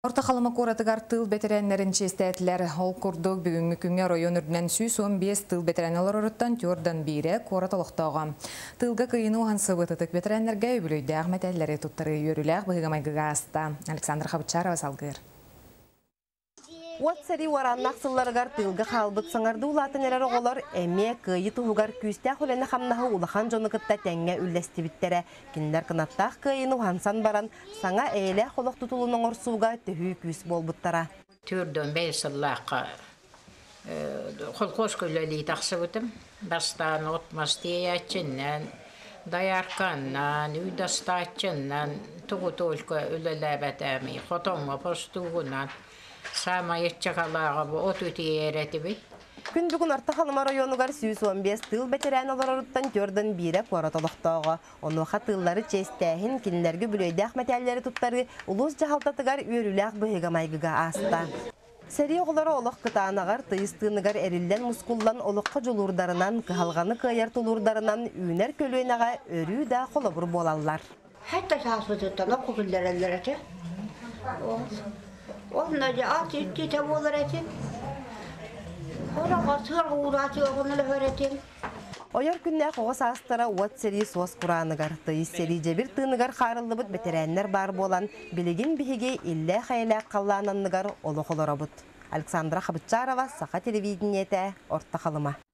Орта қалыма қоратығар тыл бетеренлерін честәтілер ол күрдік бүгінгі күнге район үрдінен сүйс 15 тыл бетеренлер ұрыттан төрден бейре қоратылықтауға. Тылға күйіні оған сывытытық бетеренлерге өбілейді ағмет әллері тұттары үйеріләқ бұғығамайғыға аста. Александр Хабычарова салғыр. Уатсари вараннақ сылларығар тылғы қалбыт саңарды улатын әрі оғылар әме күйі тұғығар күйістәқ өлені қамнағы улахан жоны күтті тәңге үлләсті біттері. Кендер қынаттақ күйіні ұхансан баран саңа әйлі қолық тұтылының орсуға түхі күйіс бол бұттара. Түрден бәй сыллаққа қол қош көлі тақсы бұтым. Бастан отмас дейәтчіннен, даярқаннан, үйдастатчыннан, тұғы толқы үліләбәт әмей, қотонға постуғынан. Сама етчақалаға бұ от өте ереті бейт. Күн бүгін арта қалыма районығар 15 тыл бәтерән оларыттан төрден бире қоратылықтауға. Онуға тыллары честәхін кенлерге бүлейді ақметәлері тұттары ұлыс жағалтатығар өріләқ бұғығамайғыға аста. Сәрі оғылары олық қытанағар тыйыстығынығар әрілден мұскулдан олыққа жолурдарынан, қығалғаны қайар тұлурдарынан үйнер көлуенаға өрі да қолабыр болалар. Хәтта сасбыдыттан оқығылдар әлдер әте. Onunla at etti tabi olarak. Orağa sığır uğraştı onunla öğretin. Oyar günler qoğas astara uat seri soğaz Kur'anıgar, tıyız seri cebir tığınıgar xarıllı bud beterenler bar bolan, biligin bihige ille xayla qallananıgar olu xolara bud. Alexandra Xabıtçarova, Saqa Televideniye'te, Orta Xalıma.